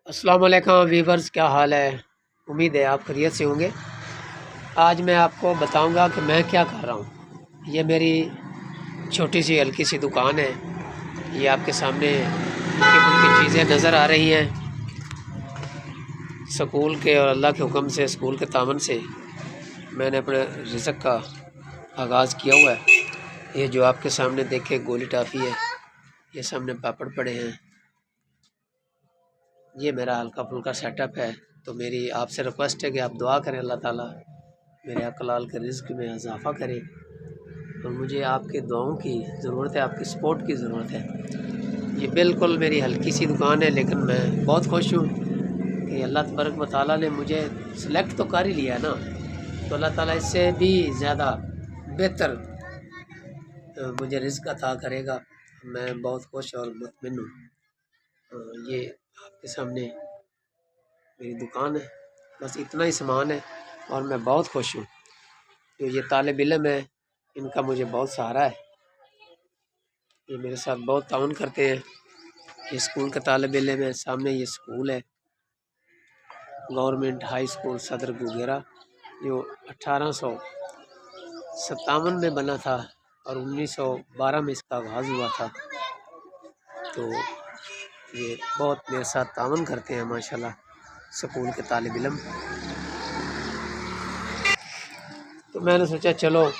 अस्सलाम वालेकुम वीवर्स, क्या हाल है। उम्मीद है आप खैरियत से होंगे। आज मैं आपको बताऊंगा कि मैं क्या कर रहा हूँ। ये मेरी छोटी सी हल्की सी दुकान है। ये आपके सामने हल्की फुल्की चीज़ें नज़र आ रही हैं। स्कूल के और अल्लाह के हुक्म से, स्कूल के तावन से मैंने अपने रिज़्क़ का आगाज़ किया हुआ है। ये जो आपके सामने देखे गोली टाफ़ी है, ये सामने पापड़ पड़े हैं। ये मेरा हल्का फुल्का सेटअप है। तो मेरी आपसे रिक्वेस्ट है कि आप दुआ करें, अल्लाह ताला मेरे अकलाल के रिज़्क़ में इजाफ़ा करे। और मुझे आपके दुआओं की ज़रूरत है, आपकी सपोर्ट की ज़रूरत है। ये बिल्कुल मेरी हल्की सी दुकान है, लेकिन मैं बहुत खुश हूँ कि अल्लाह तबारक व तआला ने मुझे सिलेक्ट तो कर ही लिया है ना, तो अल्लाह ताला इससे भी ज़्यादा बेहतर मुझे रिज़्क़ अता करेगा। मैं बहुत खुश और मुतमिन हूँ। ये आपके सामने मेरी दुकान है, बस इतना ही सामान है और मैं बहुत खुश हूँ। तो ये तालिब इल्म है, इनका मुझे बहुत सहारा है। ये मेरे साथ बहुत ताउन करते हैं। ये स्कूल का तालिब इल्म है। सामने ये स्कूल है, गवर्नमेंट हाई स्कूल सदर गुगेरा, जो 1857 में बना था और 1912 में इसका आगाज़ हुआ था। तो ये बहुत मेरे साथ ताउन करते हैं माशाल्लाह स्कूल के तालिब इल्म। तो मैंने सोचा चलो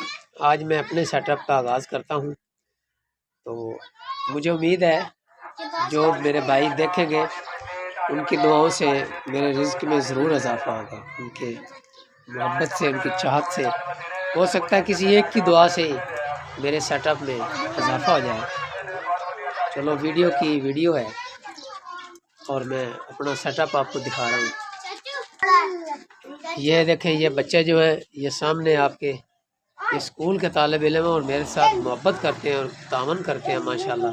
आज मैं अपने सेटअप का आगाज़ करता हूँ। तो मुझे उम्मीद है जो मेरे भाई देखेंगे उनकी दुआओं से मेरे रिज़्क़ में ज़रूर इजाफ़ा होगा। उनके मोहब्बत से, उनकी चाहत से, हो सकता है किसी एक की दुआ से मेरे सेटअप में इजाफ़ा हो जाए। चलो वीडियो है और मैं अपना सेटअप आपको दिखा रहा हूँ। ये देखें, ये बच्चे जो है ये सामने आपके ये स्कूल के तालिब इल्म और मेरे साथ मोहब्बत करते हैं और तावन करते हैं माशाल्लाह,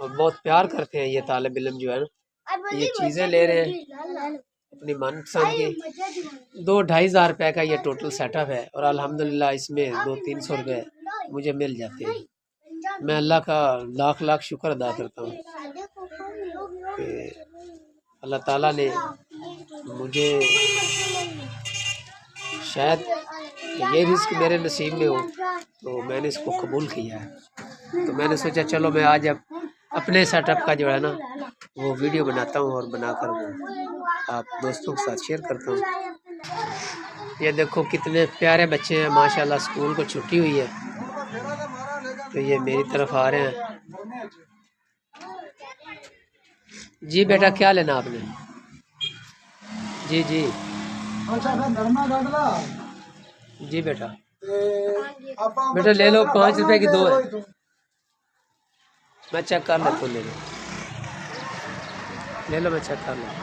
और बहुत प्यार करते हैं। ये तालिब इल्म जो है ना, ये चीज़ें ले रहे हैं अपनी मनपसंद की। 2-2.5 हज़ार रुपये का ये टोटल सेटअप है और अल्हम्दुलिल्लाह इसमें 200-300 रुपये मुझे मिल जाते हैं। मैं अल्लाह का लाख लाख शुक्र अदा करता हूँ कि अल्लाह ताला ने मुझे शायद ये रिज़्क़ मेरे नसीब में हो, तो मैंने इसको कबूल किया है। तो मैंने सोचा चलो मैं आज अब अपने सेटअप का जो है ना वो वीडियो बनाता हूँ और बनाकर वो आप दोस्तों के साथ शेयर करता हूँ। ये देखो कितने प्यारे बच्चे हैं माशाल्लाह। स्कूल को छुट्टी हुई है तो ये मेरी तरफ आ रहे हैं। जी बेटा, क्या लेना आपने? जी जी जी बेटा, बेटा ले लो, 5 रुपए की 2 है। मैं चेक कर लेता हूँ, ले लो मैं चेक कर लेता हूँ।